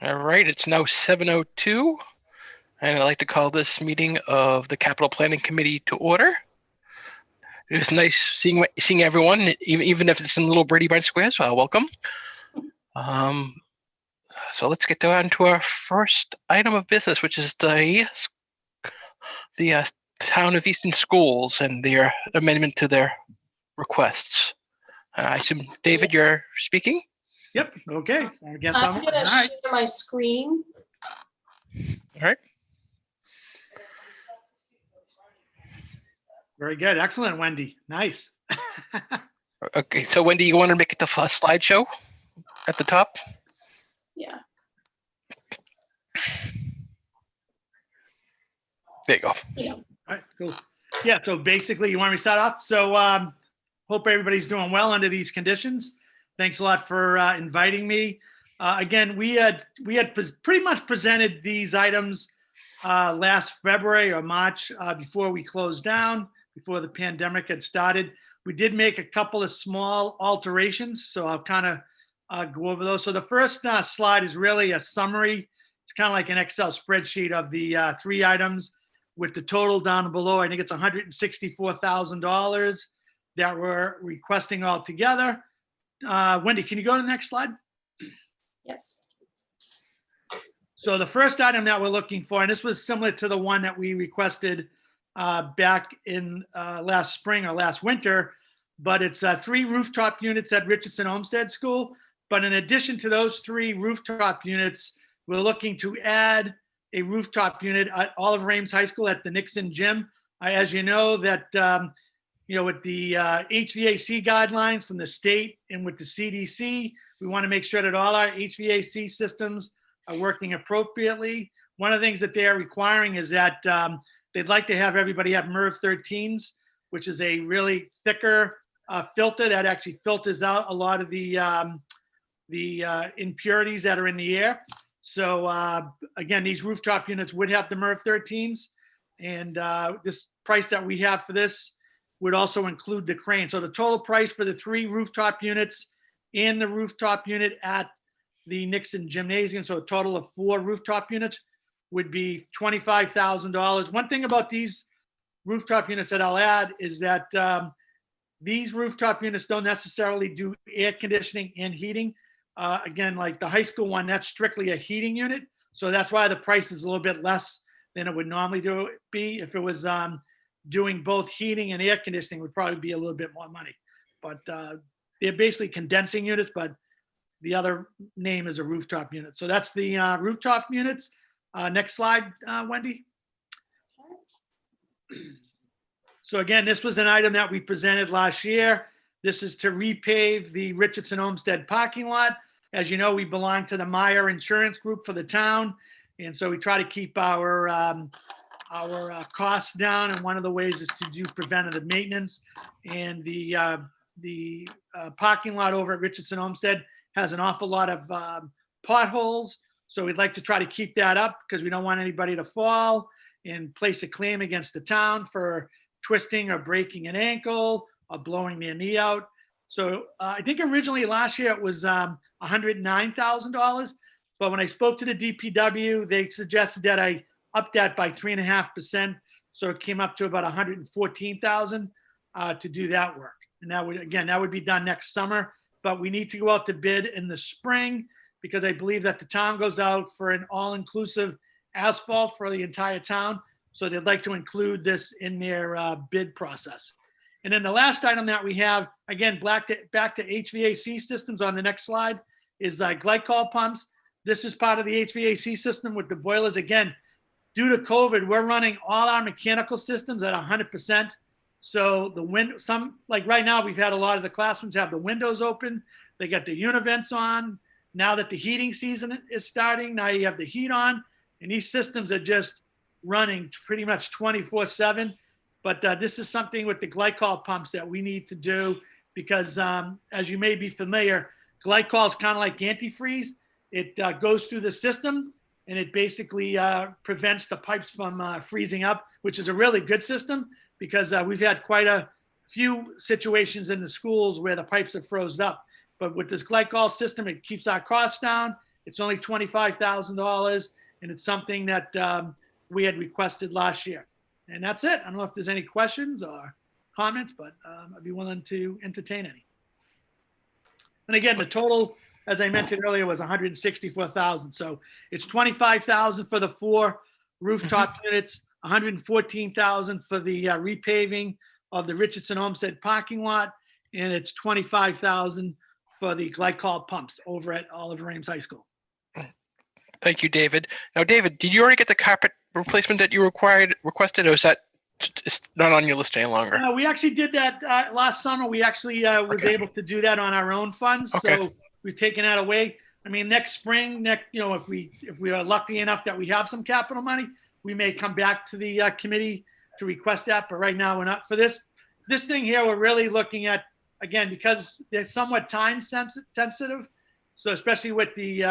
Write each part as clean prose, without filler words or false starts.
All right, it's now 7:02, and I'd like to call this meeting of the Capital Planning Committee to order. It was nice seeing everyone, even if it's in little Brady Bunch squares. Welcome. So let's get down to our first item of business, which is the Town of Easton schools and their amendment to their requests. I assume, David, you're speaking? Yep. Okay. I guess I'm going to share my screen. All right. Very good. Excellent, Wendy. Nice. Okay. So, Wendy, you want to make it the slideshow at the top? Yeah. There you go. Yeah. All right. Cool. Yeah. So basically, you want me to start off? So hope everybody's doing well under these conditions. Thanks a lot for inviting me. Again, we had pretty much presented these items last February or March before we closed down, before the pandemic had started. We did make a couple of small alterations, so I'll kind of go over those. So the first slide is really a summary. It's kind of like an Excel spreadsheet of the 3 items with the total down below. I think it's $164,000 that we're requesting all together. Wendy, can you go to the next slide? Yes. So the first item that we're looking for, and this was similar to the one that we requested back in last spring or last winter, but it's 3 rooftop units at Richardson Olmsted School. But in addition to those 3 rooftop units, we're looking to add a rooftop unit at Oliver Ames High School at the Nixon Gym. As you know that, with the HVAC guidelines from the state and with the CDC, we want to make sure that all our HVAC systems are working appropriately. One of the things that they are requiring is that they'd like to have everybody have MERV 13s, which is a really thicker filter that actually filters out a lot of the impurities that are in the air. So again, these rooftop units would have the MERV 13s, and this price that we have for this would also include the crane. So the total price for the 3 rooftop units and the rooftop unit at the Nixon Gymnasium, so a total of 4 rooftop units, would be $25,000. One thing about these rooftop units that I'll add is that these rooftop units don't necessarily do air conditioning and heating. Again, like the high school one, that's strictly a heating unit. So that's why the price is a little bit less than it would normally be. If it was doing both heating and air conditioning, would probably be a little bit more money. But they're basically condensing units, but the other name is a rooftop unit. So that's the rooftop units. Next slide, Wendy. So again, this was an item that we presented last year. This is to repave the Richardson Olmsted parking lot. As you know, we belong to the Meyer Insurance Group for the town. And so we try to keep our costs down. And one of the ways is to do preventative maintenance. And the parking lot over at Richardson Olmsted has an awful lot of potholes. So we'd like to try to keep that up because we don't want anybody to fall and place a claim against the town for twisting or breaking an ankle or blowing their knee out. So I think originally last year it was $109,000. But when I spoke to the DPW, they suggested that I up that by 3.5%. So it came up to about $114,000 to do that work. And that would be done next summer. But we need to go out to bid in the spring because I believe that the town goes out for an all-inclusive asphalt for the entire town. So they'd like to include this in their bid process. And then the last item that we have, again, back to HVAC systems on the next slide, is Glycol Pumps. This is part of the HVAC system with the boilers. Again, due to COVID, we're running all our mechanical systems at 100%. So like right now, we've had a lot of the classrooms have the windows open. They got the univents on. Now that the heating season is starting, now you have the heat on. And these systems are just running pretty much 24/7. But this is something with the glycol pumps that we need to do because as you may be familiar, glycol is kind of like antifreeze. It goes through the system and it basically prevents the pipes from freezing up, which is a really good system because we've had quite a few situations in the schools where the pipes have frozen up. But with this glycol system, it keeps our costs down It's only $25,000, and it's something that we had requested last year. And that's it. I don't know if there's any questions or comments, but I'd be willing to entertain any. And again, the total, as I mentioned earlier, was 164,000. So it's 25,000 for the 4 rooftop units, 114,000 for the repaving of the Richardson Olmsted parking lot, and it's 25,000 for the glycol pumps over at Oliver Ames High School. Thank you, David. Now, David, did you already get the carpet replacement that you requested, or is that it's not on your list any longer? We actually did that last summer. We actually was able to do that on our own funds. Okay. So we've taken that away. I mean, next spring, if we are lucky enough that we have some capital money, we may come back to the committee to request that. But right now, we're not for this. This thing here, we're really looking at, again, because they're somewhat time sensitive. So especially with the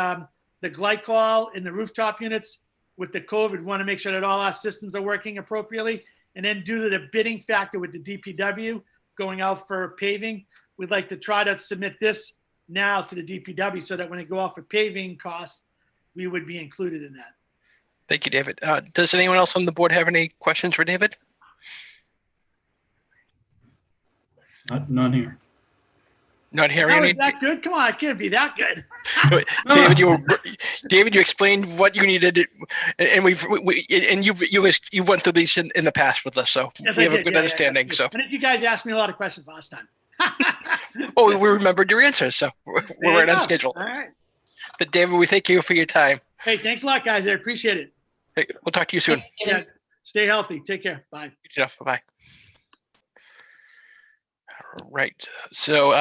glycol in the rooftop units with the COVID, we want to make sure that all our systems are working appropriately. And then due to the bidding factor with the DPW going out for paving, we'd like to try to submit this now to the DPW so that when they go out for paving costs, we would be included in that. Thank you, David. Does anyone else on the board have any questions for David? None here. Not hearing How any. is that good? Come on, it can't be that good. David, you explained what you needed, and you went through these in the past with us, so Yes, we I have a did. good Yeah, understanding. yeah. So, I think you guys asked me a lot of questions last time. we remembered your answers, so we're There you right on go. schedule. All right. But David, we thank you for your time. Hey, thanks a lot, guys. I appreciate it. Hey, we'll talk to you soon. Thanks, David. Yeah. Stay healthy. Take care. Bye. Bye-bye. All right. So,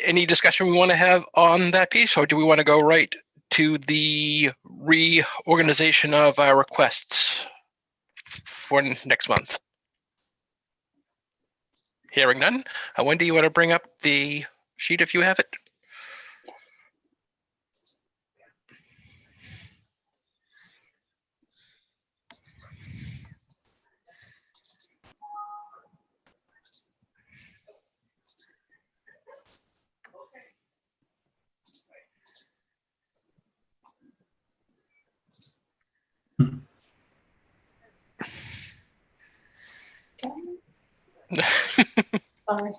any discussion we want to have on that piece, or do we want to go right to the reorganization of our requests for next month? Hearing none. Wendy, you want to bring up the sheet if you have it? Yes. Sorry.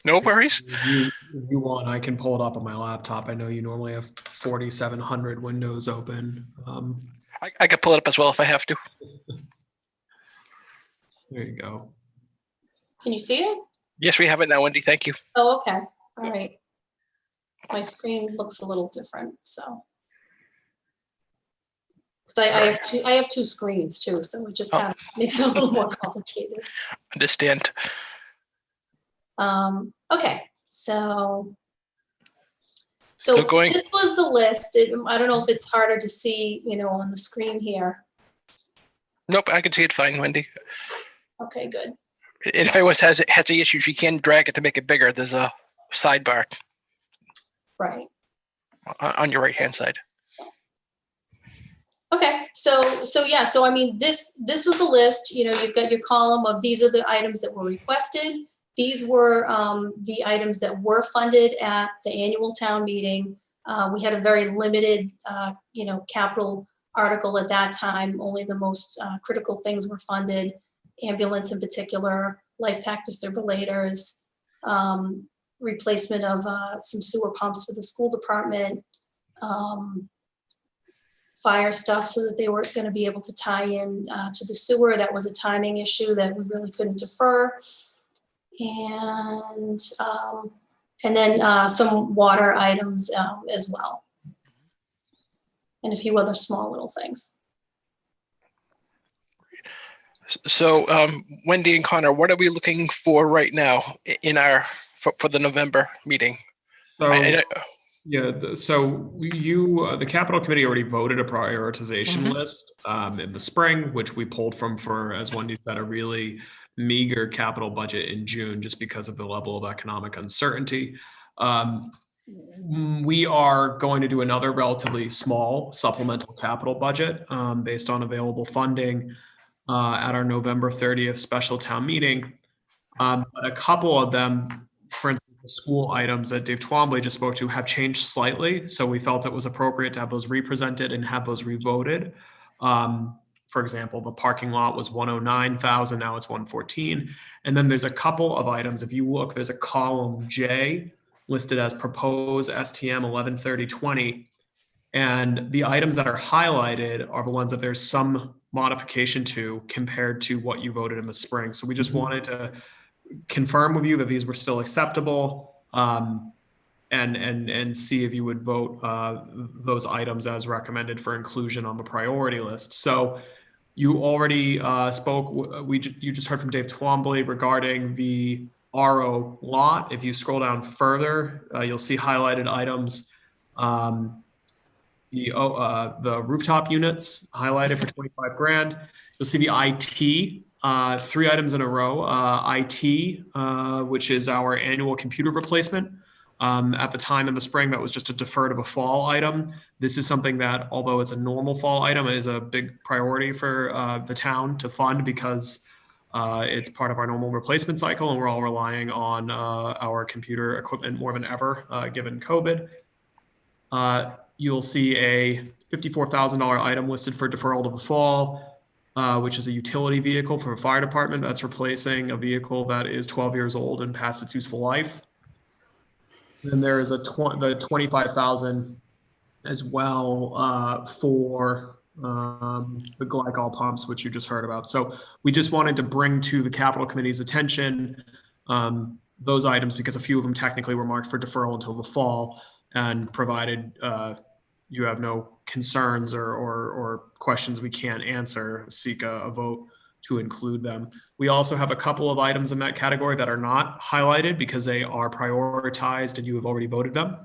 No worries. If you want, I can pull it up on my laptop. I know you normally have 4,700 windows open. I could pull it up as well if I have to. There you go. Can you see it? Yes, we have it now, Wendy. Thank you. Oh, okay. All right. My screen looks a little different, so. Because I have two screens too, so it just kind of makes it a little more complicated. Understand. Okay, so So going- this was the list. I don't know if it's harder to see, on the screen here. Nope, I can see it fine, Wendy. Okay, good. And if anyone has any issues, you can drag it to make it bigger. There's a sidebar Right. on your right-hand side. Okay, so I mean, this was a list. You've got your column of these are the items that were requested. These were the items that were funded at the annual town meeting. We had a very limited, capital article at that time. Only the most critical things were funded. Ambulance in particular, life pack defibrillators, replacement of some sewer pumps for the school department, fire stuff so that they were going to be able to tie in to the sewer. That was a timing issue that we really couldn't defer. And then some water items as well. And a few other small little things. So Wendy and Connor, what are we looking for right now in for the November meeting? So the capital committee already voted a prioritization list in the spring, which we pulled from for, as Wendy said, a really meager capital budget in June, just because of the level of economic uncertainty. We are going to do another relatively small supplemental capital budget based on available funding at our November 30th special town meeting. A couple of them, for instance, the school items that Dave Twombly just spoke to have changed slightly. So we felt it was appropriate to have those represented and have those revoted. For example, the parking lot was 109,000, now it's 114. And then there's a couple of items. If you look, there's a column J listed as proposed STM 113020. And the items that are highlighted are the ones that there's some modification to compared to what you voted in the spring. So we just wanted to confirm with you that these were still acceptable, and see if you would vote those items as recommended for inclusion on the priority list. So you already spoke, you just heard from Dave Twombly regarding the RO lot. If you scroll down further, you'll see highlighted items. The rooftop units highlighted for 25 grand. You'll see the IT, 3 items in a row. IT, which is our annual computer replacement. At the time in the spring, that was just a defer to the fall item. This is something that, although it's a normal fall item, is a big priority for the town to fund because it's part of our normal replacement cycle, and we're all relying on our computer equipment more than ever, given COVID. You'll see a $54,000 item listed for deferral to the fall, which is a utility vehicle for a fire department. That's replacing a vehicle that is 12 years old and past its useful life. Then there is the 25,000 as well for the Glycol Pumps, which you just heard about. So we just wanted to bring to the capital committee's attention those items because a few of them technically were marked for deferral until the fall. And provided you have no concerns or questions we can't answer, seek a vote to include them. We also have a couple of items in that category that are not highlighted because they are prioritized and you have already voted them.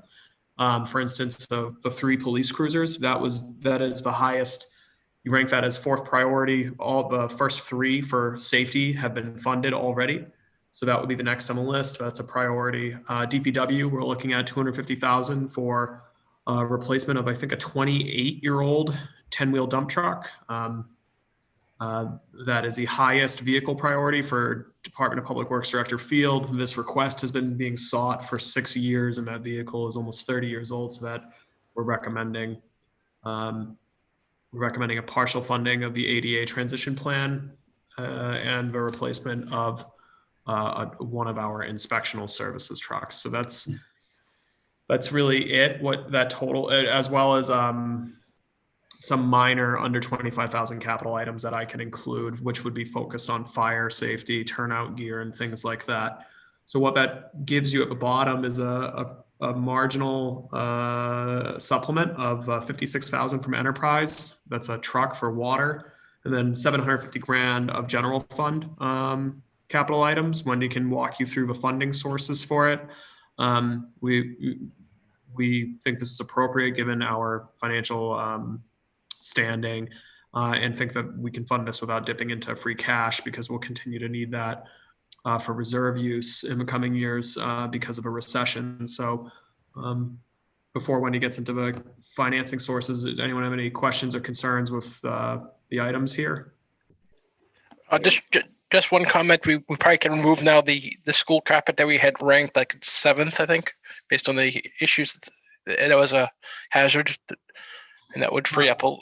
For instance, the 3 police cruisers, that is the highest. You rank that as 4th priority. All the first 3 for safety have been funded already. So that would be the next on the list. That's a priority. DPW, we're looking at $250,000 for replacement of, I think, a 28-year-old 10-wheel dump truck. That is the highest vehicle priority for Department of Public Works Director Field. This request has been being sought for 6 years, and that vehicle is almost 30 years old. So that we're recommending a partial funding of the ADA transition plan and the replacement of one of our inspectional services trucks. So that's really it. What that total, as well as some minor under 25,000 capital items that I can include, which would be focused on fire safety, turnout gear, and things like that. So what that gives you at the bottom is a marginal supplement of 56,000 from enterprise. That's a truck for water, and then 750 grand of general fund capital items. Wendy can walk you through the funding sources for it. We think this is appropriate given our financial standing, and think that we can fund this without dipping into free cash because we'll continue to need that for reserve use in the coming years because of a recession. So before Wendy gets into the financing sources, does anyone have any questions or concerns with the items here? Just one comment. We probably can remove now the school carpet that we had ranked like 7th, I think, based on the issues. That was a hazard, and that would free up a.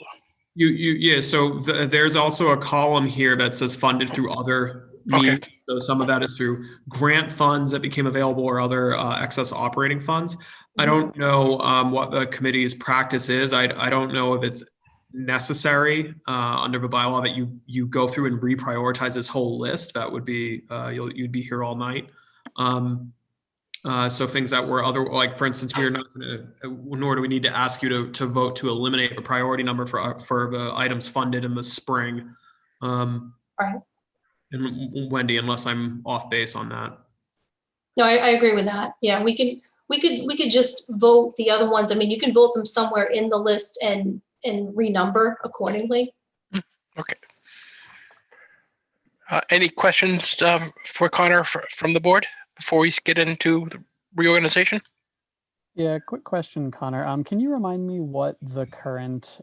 Yeah. So there's also a column here that says funded through other means. Okay. So some of that is through grant funds that became available or other excess operating funds. I don't know what the committee's practice is. I don't know if it's necessary under the bylaw that you go through and reprioritize this whole list. That would be you'd be here all night. So things that were other, like for instance, we are not going to, nor do we need to ask you to vote to eliminate a priority number for the items funded in the spring. Right. And Wendy, unless I'm off base on that. No, I agree with that. Yeah, we could just vote the other ones. I mean, you can vote them somewhere in the list and renumber accordingly. Okay. Any questions for Connor from the board before we get into the reorganization? Yeah, quick question, Connor. Can you remind me what the current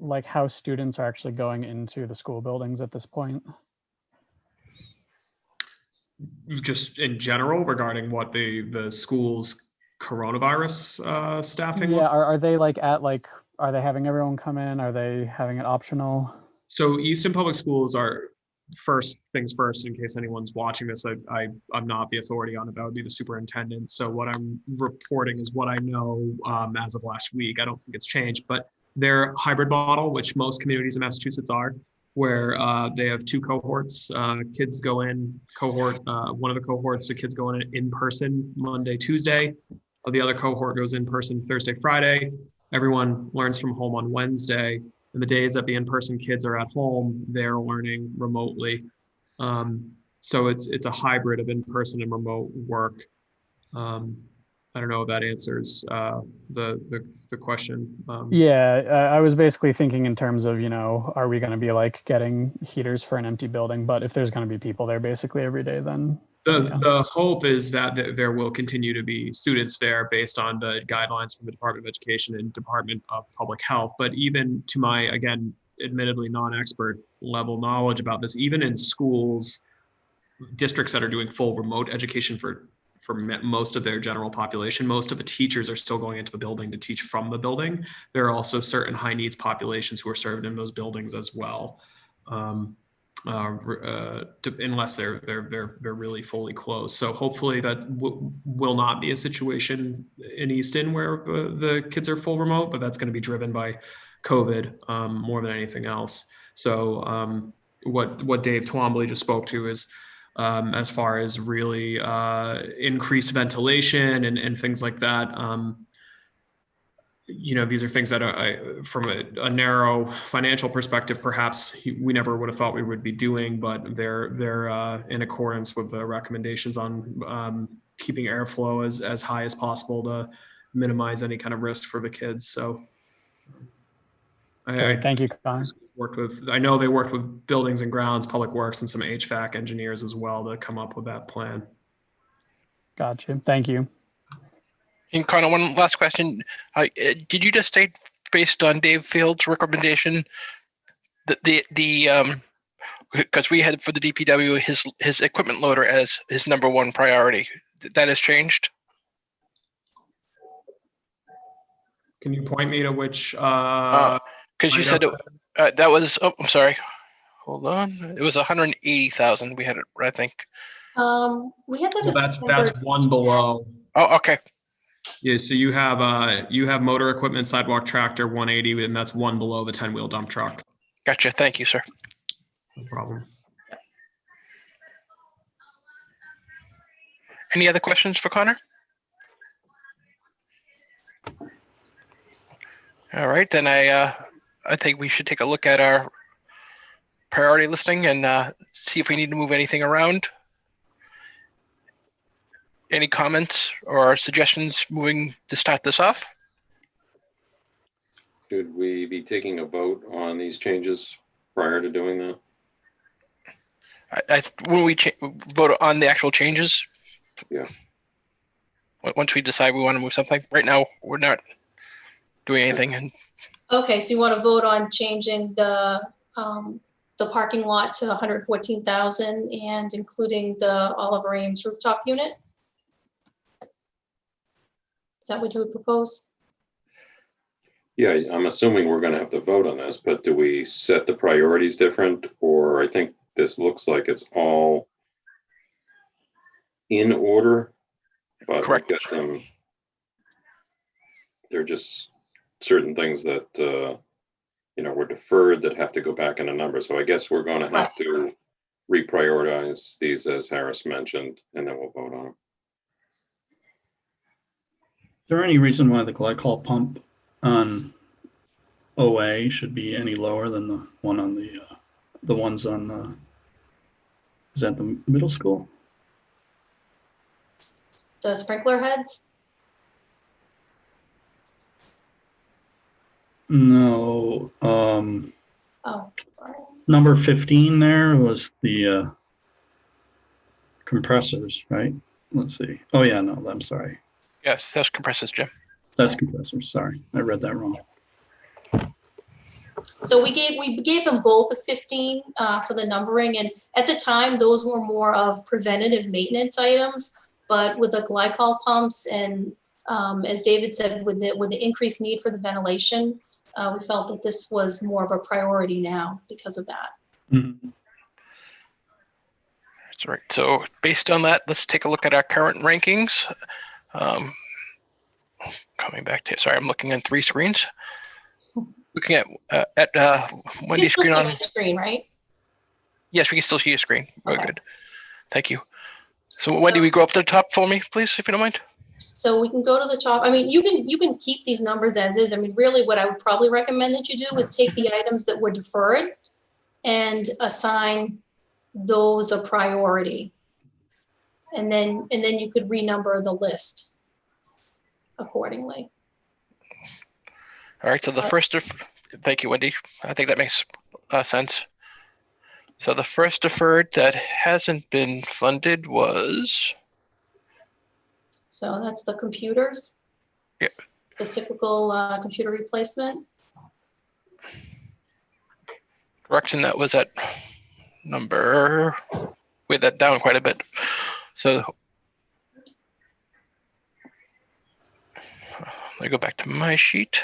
like how students are actually going into the school buildings at this point? Just in general regarding what the school's coronavirus staffing Yeah, looks. are they like are they having everyone come in? Are they having it optional? So Easton Public Schools are, first things first, in case anyone's watching this, I'm not the authority on it. That would be the superintendent. So what I'm reporting is what I know as of last week. I don't think it's changed, but their hybrid model, which most communities in Massachusetts are, where they have two cohorts. Kids go in one of the cohorts, the kids go in person Monday, Tuesday. The other cohort goes in person Thursday, Friday. Everyone learns from home on Wednesday. And the days that the in-person kids are at home, they're learning remotely. So it's a hybrid of in-person and remote work. I don't know if that answers the question. Yeah, I was basically thinking in terms of, are we going to be like getting heaters for an empty building? But if there's going to be people there basically every day, then the hope is that there will continue to be students there based on the guidelines from the Department of Education and Department of Public Health. But even to my, again, admittedly non-expert level knowledge about this, even in schools, districts that are doing full remote education for most of their general population, most of the teachers are still going into the building to teach from the building. There are also certain high needs populations who are served in those buildings as well. Unless they're really fully closed. So hopefully that will not be a situation in Easton where the kids are full remote, but that's going to be driven by COVID more than anything else. So what Dave Twombly just spoke to is as far as really increased ventilation and things like that. These are things that from a narrow financial perspective, perhaps we never would have thought we would be doing, but they're in accordance with the recommendations on keeping airflow as high as possible to minimize any kind of risk for the kids. So thank you, Connor. I know they worked with Buildings and Grounds, Public Works, and some HVAC engineers as well to come up with that plan. Gotcha. Thank you. And Connor, one last question. Did you just state, based on Dave Field's recommendation, that because we had for the DPW his equipment loader as his number one priority, that has changed? Can you point me to which? Because you said that was. Oh, I'm sorry. Hold on. It was 180,000. We had it, I think. We had that. That's one below. Oh, okay. Yeah, so you have motor equipment, sidewalk tractor, 180, and that's one below the 10-wheel dump truck. Gotcha. Thank you, sir. No problem. Any other questions for Connor? All right, then I think we should take a look at our priority listing and see if we need to move anything around. Any comments or suggestions moving to start this off? Should we be taking a vote on these changes prior to doing that? When we vote on the actual changes? Yeah. Once we decide we want to move something. Right now, we're not doing anything. Okay, so you want to vote on changing the parking lot to 114,000 and including the Oliver Ames rooftop unit? Is that what you would propose? Yeah, I'm assuming we're going to have to vote on this, but do we set the priorities different? Or I think this looks like it's all in order, but Correct. we've got they're just certain things that, were deferred that have to go back in a number. So I guess we're going to have to reprioritize these, as Harris mentioned, and then we'll vote on them. Is there any reason why the glycol pump on OA should be any lower than the one on the ones on the, is that the middle school? The sprinkler heads? No. Oh, sorry. Number 15 there was the compressors, right? Let's see. Oh yeah, no, I'm sorry. Yes, that's compressors, Jim. That's compressors. Sorry, I read that wrong. So we gave them both a 15 for the numbering, and at the time those were more of preventative maintenance items. But with the glycol pumps and as David said, with the increased need for the ventilation, we felt that this was more of a priority now because of that. Mhm. That's right. So based on that, let's take a look at our current rankings. Coming back to, sorry, I'm looking on 3 screens. Looking at Wendy's You can still screen see on. my screen, right? Yes, we can still see your screen. Very Okay. good. Thank you. So Wendy, we go up to the top for me, please, if you don't mind. So we can go to the top. I mean, you can keep these numbers as is. I mean, really what I would probably recommend that you do is take the items that were deferred and assign those a priority. And then you could renumber the list accordingly. All right. So the first, thank you, Wendy. I think that makes sense. So the first deferred that hasn't been funded was. So that's the computers. Yeah. The cyclical computer replacement. Correction, that was at number, we had that down quite a bit. So let me go back to my sheet.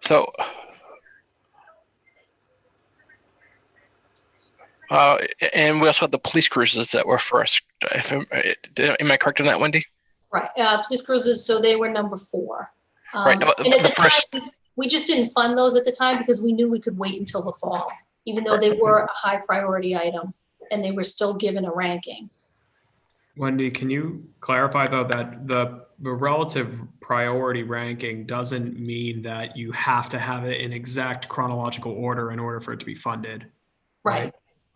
So and we also had the police cruisers that were first. Am I correct on that, Wendy? Right. Police cruisers, so they were number 4. Right. No, And at the first, time, we just didn't fund those at the time because we knew we could wait until the fall, even though Right. they were a high priority item and they were still given a ranking. Wendy, can you clarify though that the relative priority ranking doesn't mean that you have to have it in exact chronological order in order for it to be funded? Right.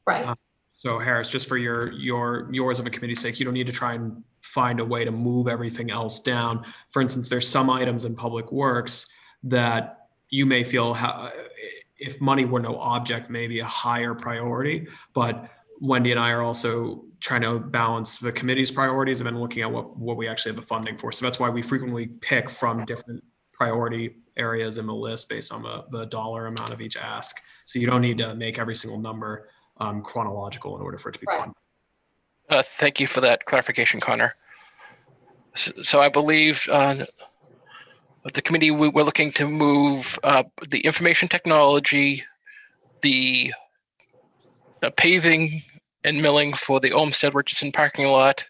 Right. So Harris, just for yours of a committee's sake, you don't need to try and find a way to move everything else down. For instance, there's some items in public works that you may feel if money were no object, maybe a higher priority, but Wendy and I are also trying to balance the committee's priorities and then looking at what we actually have the funding for. So that's why we frequently pick from different priority areas in the list based on the dollar amount of each ask. So you don't need to make every single number chronological in order for it to be funded. thank you for that clarification, Connor. So I believe with the committee, we're looking to move the information technology, the paving and milling for the Olmsted Richardson parking lot.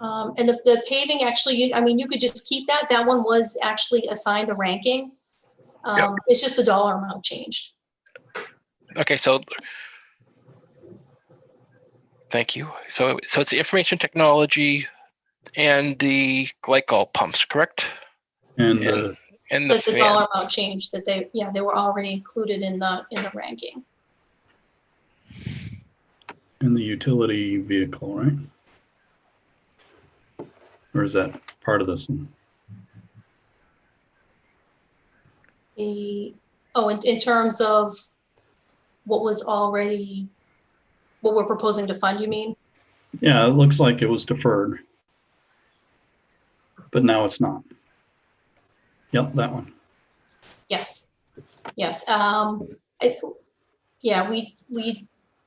And the paving, actually, I mean, you could just keep that. That one was actually assigned a ranking. Yep. It's just the dollar amount changed. Okay, so thank you. So it's the information technology and the glycol pumps, correct? And And the The fan. dollar amount changed, that they were already included in the ranking. the utility vehicle, right? Or is that part of this one? In terms of what we're proposing to fund, you mean? Yeah, it looks like it was deferred, but now it's not. Yep, that one. Yes.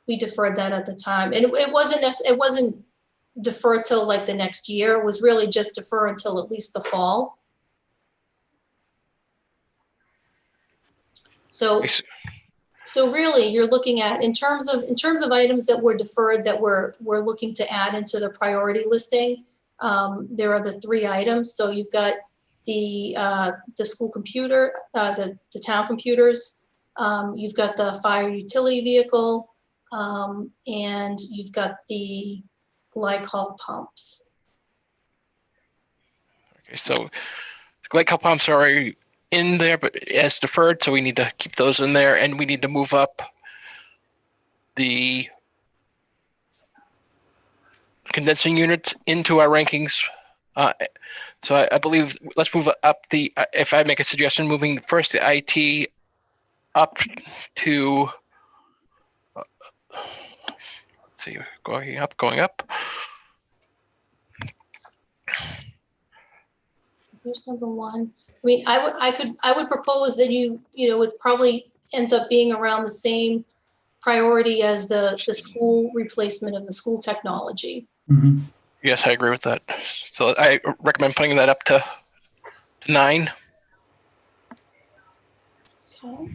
We deferred that at the time, and it wasn't deferred till like the next year. It was really just defer until at least the fall. So really, you're looking at in terms of items that were deferred that we're looking to add into the priority listing. There are the 3 items. So you've got the school computer, the town computers. You've got the fire utility vehicle, and you've got the glycol pumps. Okay, so the glycol pumps are already in there, but as deferred, so we need to keep those in there, and we need to move up the condensing units into our rankings. So I believe let's move up the, if I make a suggestion, moving first the IT up to, let's see, going up. There's number one. I mean, I would propose that you know, it probably ends up being around the same priority as the school replacement of the school technology. Mhm. Yes, I agree with that. So I recommend putting that up to 9. Okay.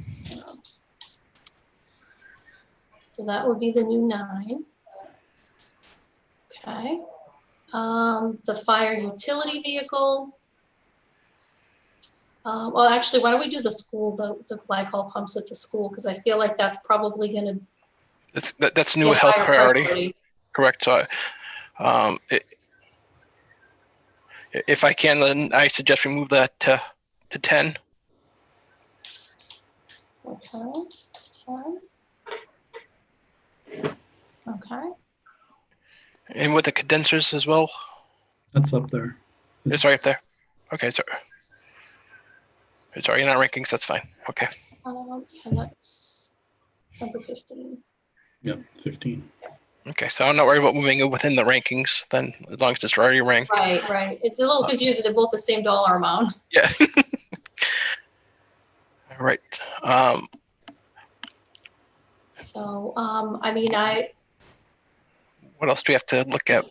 So that would be the new 9. Okay. The fire utility vehicle. Well, actually, why don't we do the school, the glycol pumps at the school? Because I feel like that's probably going to That's new be a health higher priority. Correct. So, if I can, then I suggest we move that to 10. Okay. 10. Okay. And with the condensers as well. That's up there. It's right up there. Okay, sorry. It's already in our rankings. That's fine. Okay. Yeah, that's number 15. Yep, 15. Okay, so I'm not worried about moving it within the rankings then, as long as it's already ranked. Right, right. It's a little confusing. They're both the same dollar amount. Yeah. All right. So, I mean, What else do we have to look at?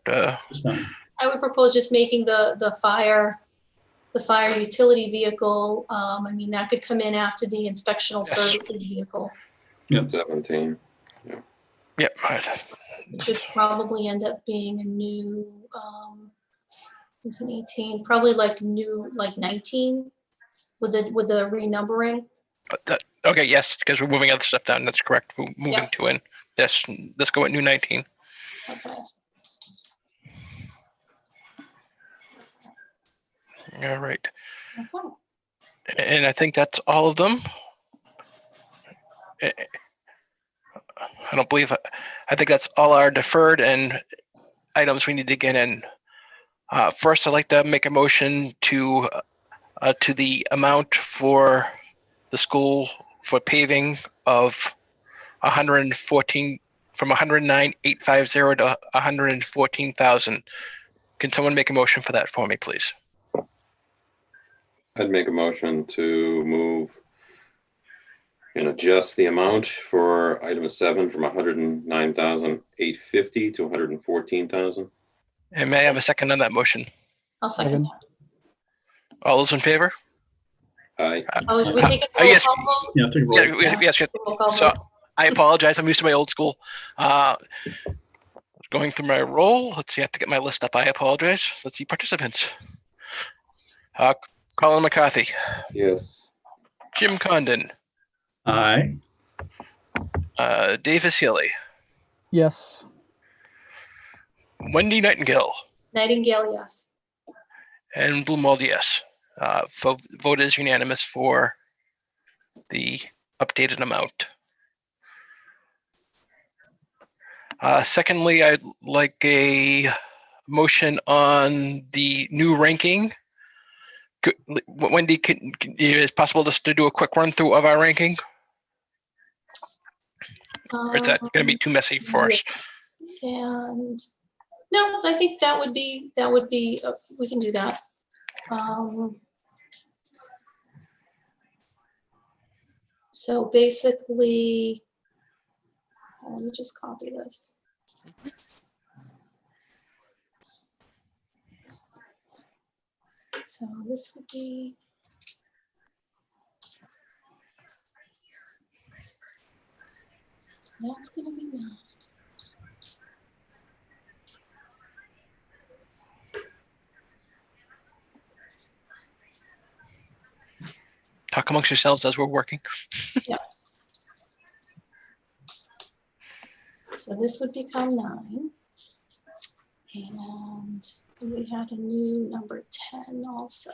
Just that one. I would propose just making the fire utility vehicle. I mean, that could come in after the inspectional Yes. services vehicle. 17. Yep. It should probably end up being a new 18, probably like new, like 19 with the renumbering. Okay, yes, because we're moving other stuff down. That's correct. We're moving Yep. 2 in. Yes, let's go with new 19. Okay. All right. Okay. And I think that's all of them. I don't believe, I think that's all our deferred and items we need to get in. First, I'd like to make a motion to the amount for the school for paving of 114, from 109,850 to 114,000. Can someone make a motion for that for me, please? I'd make a motion to move and adjust the amount for item 7 from 109,850 to 114,000. And may I have a second on that motion? I'll second. All those in favor? Aye. Oh, we take a roll Yes. call vote? Yeah, take a roll. Yeah, yes. Roll call So vote. I apologize. I'm used to my old school. Going through my roll. Let's see. I have to get my list up. I apologize. Let's see participants. Colin McCarthy, Yes. Jim Condon, Aye. Davis Healy, Yes. Wendy Nightingale, Nightingale, yes. and Blumwald, yes. Vote is unanimous for the updated amount. Secondly, I'd like a motion on the new ranking. Wendy, is it possible just to do a quick run through of our ranking? Or is that going to be too messy for us? Yes. And no, I think that would be, we can do that. So basically, let me just copy this. So this would be. That's going to be 9. Talk amongst yourselves as we're working. So this would become 9. And we had a new number 10 also.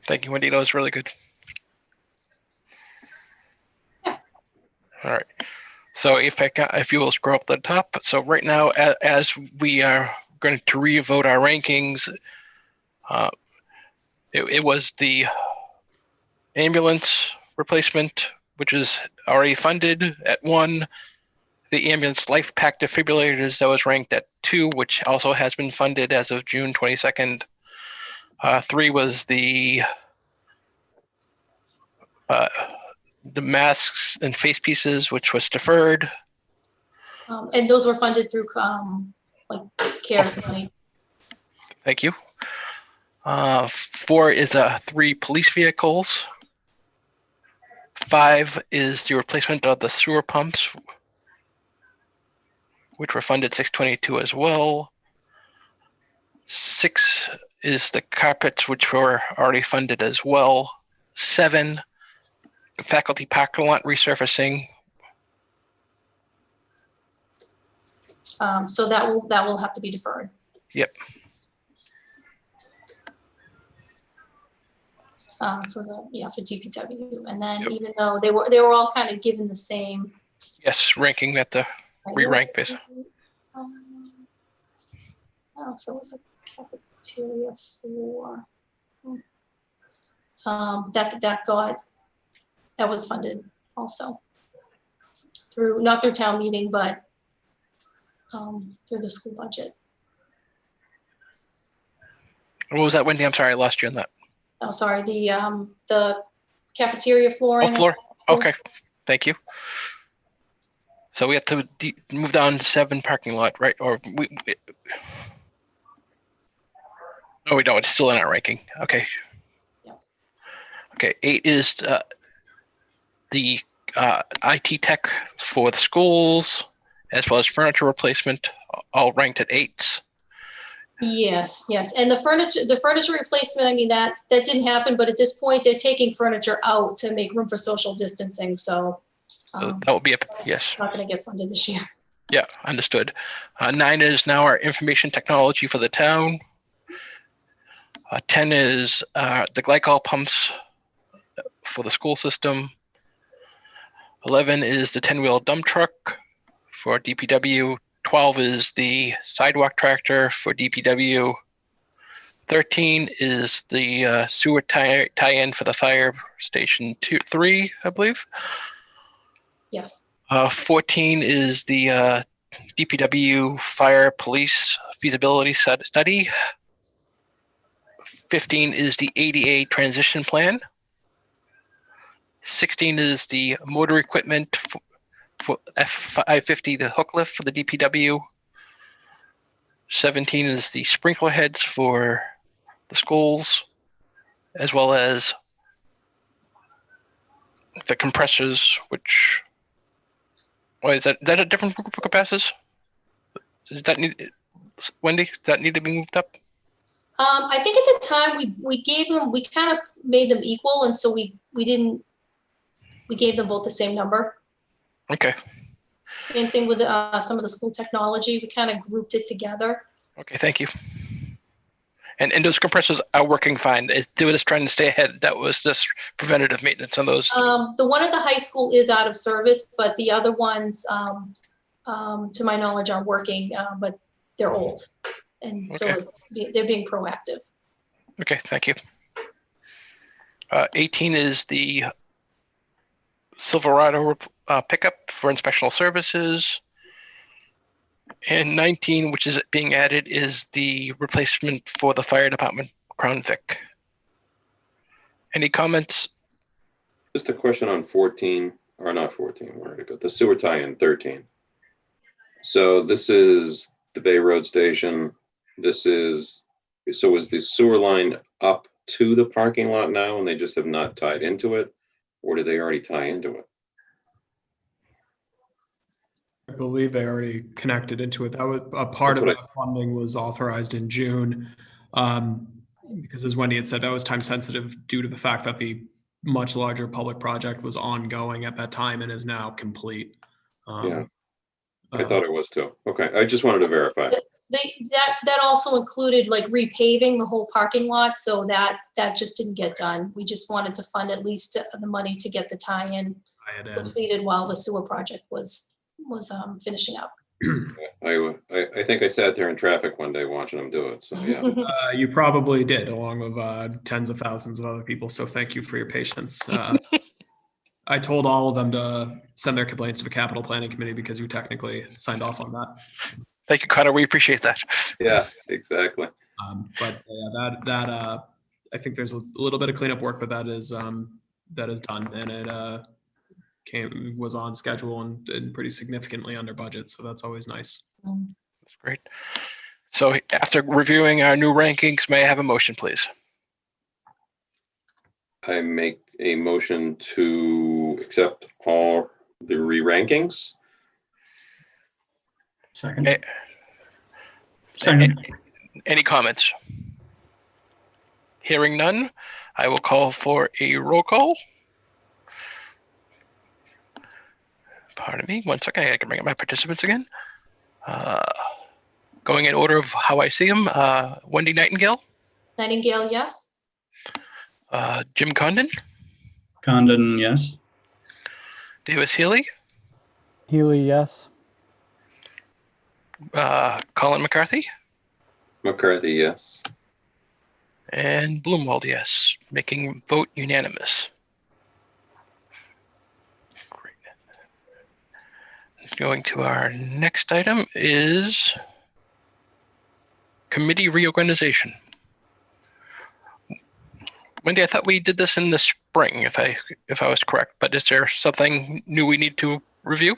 Thank you, Wendy. That was really good. Yeah. All right. So if you will scroll up the top. So right now, as we are going to re-vote our rankings, it was the ambulance replacement, which is already funded at 1. The ambulance life pack defibrillators, that was ranked at 2, which also has been funded as of June 22nd. 3 was the masks and face pieces, which was deferred. And those were funded through like CARES money. Thank you. 4 is 3 police vehicles. 5 is the replacement of the sewer pumps, which were funded 622 as well. 6 is the carpets, which were already funded as well. 7, faculty parking lot resurfacing. So that will have to be deferred. Yep. For DPW, and then Yep. even though they were all kind of given the same. Yes, ranking at the re-rank base. Oh, so it was a cafeteria for. That was funded also not through town meeting, but through the school budget. What was that, Wendy? I'm sorry, I lost you on that. Oh, sorry, the cafeteria flooring. Oh, floor. Okay, thank you. So we have to move down to 7 parking lot, right? Or no, we don't. It's still in our ranking. Okay. Yeah. Okay, 8 is the IT tech for the schools, as well as furniture replacement, all ranked at 8s. Yes, and the furniture replacement, I mean, that didn't happen, but at this point they're taking furniture out to make room for social distancing, so That will be yes. Not going to get funded this year. Yeah, understood. 9 is now our information technology for the town. 10 is the glycol pumps for the school system. 11 is the 10-wheel dump truck for DPW. 12 is the sidewalk tractor for DPW. 13 is the sewer tie-in for the fire station 3, I believe. Yes. 14 is the DPW fire police feasibility study. 15 is the ADA transition plan. 16 is the motor equipment for F550, the hook lift for the DPW. 17 is the sprinkler heads for the schools, as well as the compressors, which, is that a different group of compressors? Does that need, Wendy, does that need to be moved up? I think at the time we gave them, we kind of made them equal, and so we gave them both the same number. Okay. Same thing with some of the school technology. We kind of grouped it together. Okay, thank you. And those compressors are working fine. They were just trying to stay ahead. That was just preventative maintenance on those. The one at the high school is out of service, but the other ones, to my knowledge, are working, but they're old. And so they're being proactive. Okay, thank you. 18 is the Silverado pickup for inspectional services. And 19, which is being added, is the replacement for the fire department Crown Vic. Any comments? Just a question on 14, or not 14, where did it go? The sewer tie-in 13. So this is the Bay Road Station. So is the sewer line up to the parking lot now and they just have not tied into it? Or did they already tie into it? I believe they already connected into it. That was a part of that funding was authorized in June. Because as Wendy had said, that was time sensitive due to the fact that the much larger public project was ongoing at that time and is now complete. Yeah, I thought it was too. Okay, I just wanted to verify. That also included like repaving the whole parking lot, so that just didn't get done. We just wanted to fund at least the money to get the tie-in completed while the sewer project was finishing up. I think I sat there in traffic one day watching them do it, so yeah. You probably did, along with tens of thousands of other people. So thank you for your patience. I told all of them to send their complaints to the capital planning committee because you technically signed off on that. Thank you, Connor. We appreciate that. Yeah, exactly. But that I think there's a little bit of cleanup work, but that is done, and it was on schedule and pretty significantly under budget. So that's always nice. That's great. So after reviewing our new rankings, may I have a motion, please? I make a motion to accept all the re-rankings. Second. Eh, Second. Any comments? Hearing none, I will call for a roll call. Pardon me, 1 second. I can bring up my participants again. Going in order of how I see them, Wendy Nightingale, Nightingale, yes. Jim Condon, Condon, yes. Davis Healy, Healy, yes. Colin McCarthy, McCarthy, yes. and Bloomwald, yes, making vote unanimous. Great. Going to our next item is committee reorganization. Wendy, I thought we did this in the spring, if I was correct, but is there something new we need to review?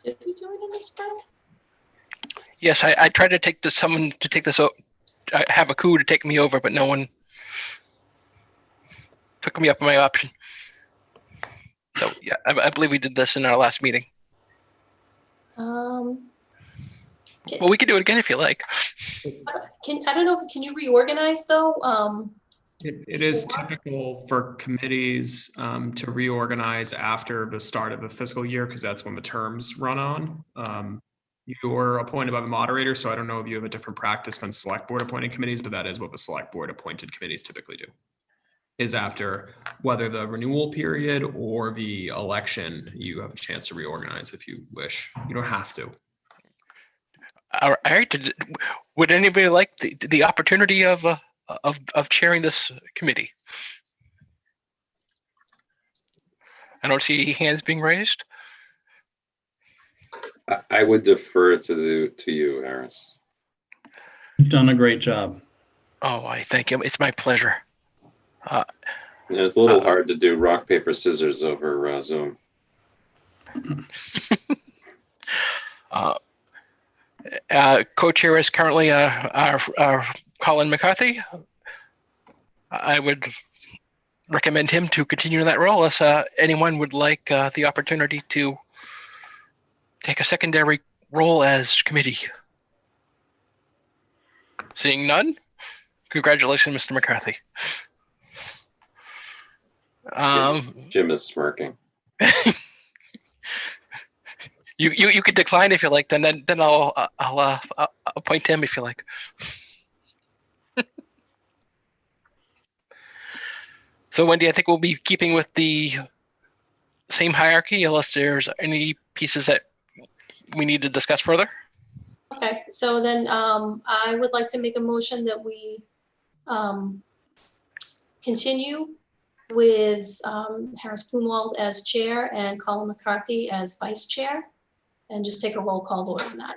Did we do it in the spring? Yes, I tried to take someone to take this. I have a coup to take me over, but no one took me up on my option. So yeah, I believe we did this in our last meeting. Okay. Well, we could do it again if you like. I don't know, can you reorganize though? It is typical for committees to reorganize after the start of the fiscal year because that's when the terms run on. You're appointed by the moderator, so I don't know if you have a different practice than select board appointing committees, but that is what the select board appointed committees typically do. Is after whether the renewal period or the election, you have a chance to reorganize if you wish. You don't have to. All right. Would anybody like the opportunity of chairing this committee? I don't see hands being raised. I would defer to you, Harris. You've done a great job. Oh, I thank you. It's my pleasure. Yeah, it's a little hard to do rock, paper, scissors over Zoom. Co-chair is currently our Colin McCarthy. I would recommend him to continue in that role unless anyone would like the opportunity to take a secondary role as committee. Seeing none, congratulations, Mr. McCarthy. Jim is smirking. You could decline if you like. Then I'll appoint him if you like. So Wendy, I think we'll be keeping with the same hierarchy unless there's any pieces that we need to discuss further. Okay, so then I would like to make a motion that we continue with Harris Bloomwald as chair and Colin McCarthy as vice chair, and just take a roll call vote on that.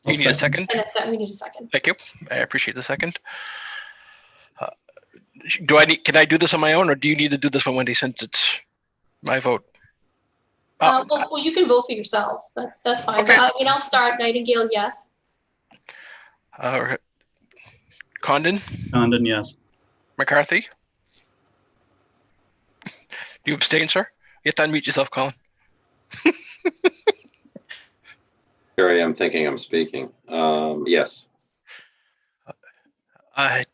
You need a second? And we need a second. Thank you. I appreciate the second. Can I do this on my own, or do you need to do this one, Wendy, since it's my vote? Well, you can vote for yourself. That's fine. Okay. I mean, I'll start. Nightingale, yes. Condon? Condon, yes. McCarthy? Do you abstain, sir? You have to unmute yourself, Colin. Here I am thinking I'm speaking. Yes.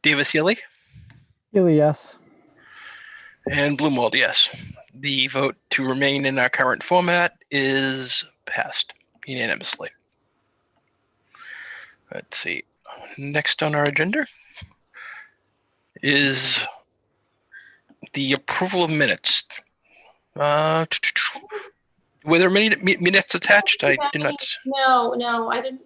Davis Healy? Healy, yes. And Bloomwald, yes. The vote to remain in our current format is passed unanimously. Let's see. Next on our agenda is the approval of minutes. Were there many minutes attached? I did not. No, I didn't.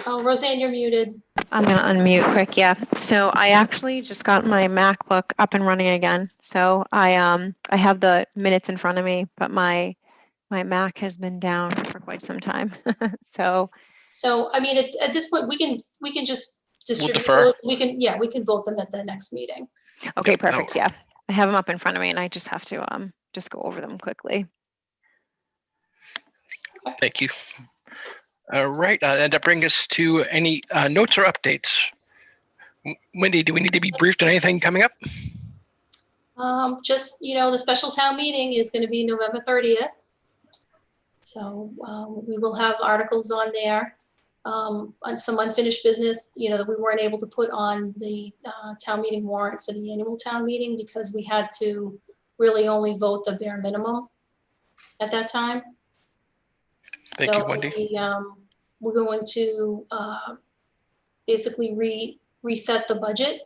Oh, Roseanne, you're muted. I'm going to unmute quick. Yeah. So I actually just got my MacBook up and running again. So I have the minutes in front of me, but my Mac has been down for quite some time. So I mean, at this point, we can just distribute defer. those. We can vote them at the next meeting. okay, Yep, perfect. Yeah. I have them up in front of me and I just have to just go over them quickly. Thank you. All right, and that brings us to any notes or updates. Wendy, do we need to be briefed on anything coming up? Just, the special town meeting is going to be November 30th. So we will have articles on there, on some unfinished business, that we weren't able to put on the town meeting warrant for the annual town meeting because we had to really only vote the bare minimum at that time. Thank you, Wendy. We're going to basically reset the budget.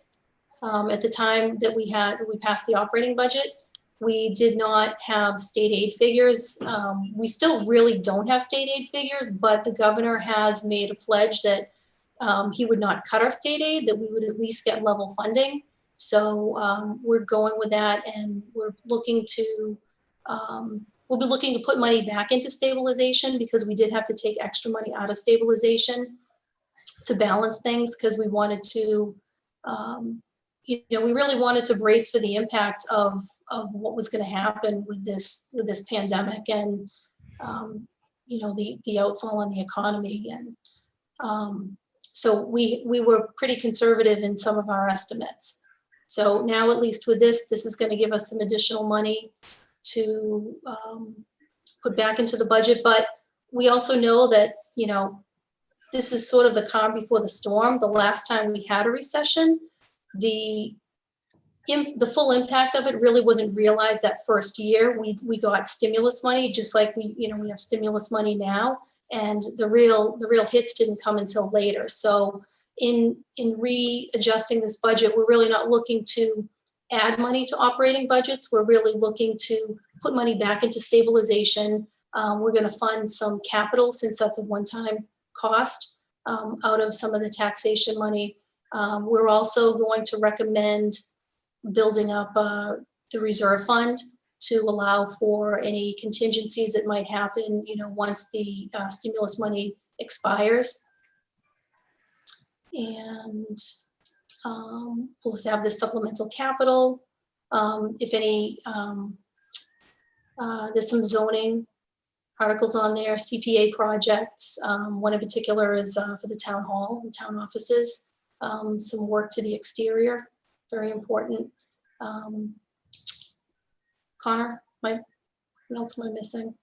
At the time that we passed the operating budget, we did not have state aid figures. We still really don't have state aid figures, but the governor has made a pledge that he would not cut our state aid, that we would at least get level funding. So we're going with that, and we're looking to, we'll be looking to put money back into stabilization because we did have to take extra money out of stabilization to balance things because we wanted to, we really wanted to brace for the impact of what was going to happen with this pandemic and, the outfall on the economy. And so we were pretty conservative in some of our estimates. So now, at least with this is going to give us some additional money to put back into the budget. But we also know that, this is sort of the calm before the storm. The last time we had a recession, the full impact of it really wasn't realized that first year. We got stimulus money, just like we have stimulus money now, and the real hits didn't come until later. So in readjusting this budget, we're really not looking to add money to operating budgets. We're really looking to put money back into stabilization. We're going to fund some capital since that's a one-time cost out of some of the taxation money. We're also going to recommend building up the reserve fund to allow for any contingencies that might happen, once the stimulus money expires. And we'll just have this supplemental capital. If any, there's some zoning articles on there, CPA projects. One in particular is for the town hall and town offices. Some work to the exterior, very important. Connor, what else am I missing?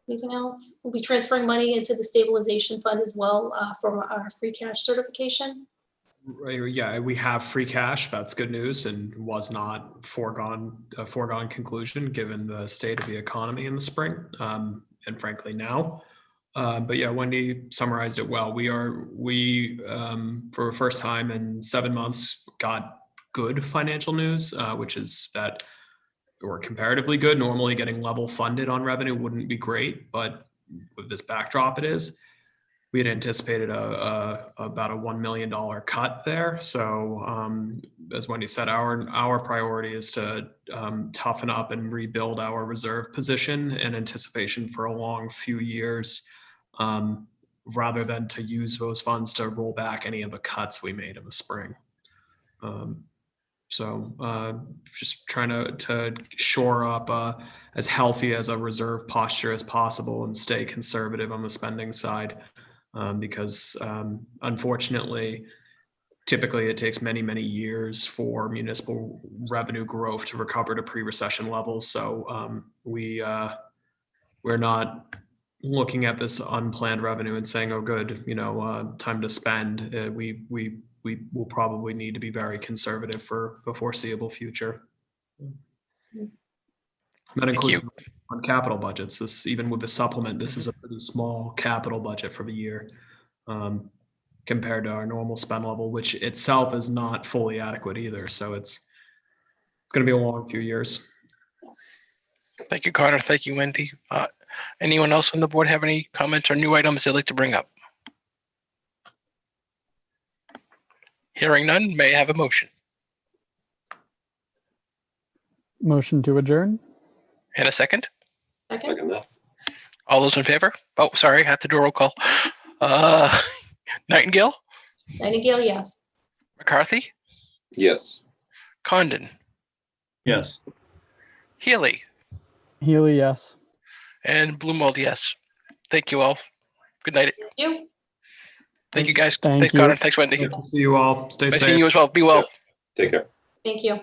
Anything else? We'll be transferring money into the stabilization fund as well for our free cash certification. Yeah, we have free cash. That's good news, and was not a foregone conclusion given the state of the economy in the spring, and frankly now. But yeah, Wendy summarized it well. We for the first time in 7 months got good financial news, which is that we're comparatively good. Normally getting level funded on revenue wouldn't be great, but with this backdrop it is. We had anticipated about a $1 million cut there. So as Wendy said, our priority is to toughen up and rebuild our reserve position in anticipation for a long few years, rather than to use those funds to roll back any of the cuts we made in the spring. So just trying to shore up as healthy as a reserve posture as possible and stay conservative on the spending side. Because unfortunately, typically it takes many, many years for municipal revenue growth to recover to pre-recession levels. So we're not looking at this unplanned revenue and saying, "Oh, good, time to spend." We will probably need to be very conservative for the foreseeable future. That includes on capital budgets. Even with the supplement, this is a pretty small capital budget for the year. compared to our normal spend level, which itself is not fully adequate either. So it's going to be a long few years. Thank you, Connor. Thank you, Wendy. Anyone else on the board have any comments or new items they'd like to bring up? Hearing none, may I have a motion? Motion to adjourn? And a second? Second? Second that. All those in favor? Oh, sorry, I have to do a roll call. Nightingale, Nightingale, yes. McCarthy, Yes. Condon, Yes. Healy, Healy, yes. and Bloomwald, yes. Thank you all. Good night. You? Thank you, guys. Thank Thanks, you. Connor. Thanks, Wendy. Nice to see you all. Stay Nice safe. seeing you as well. Be well. Take care. Thank you.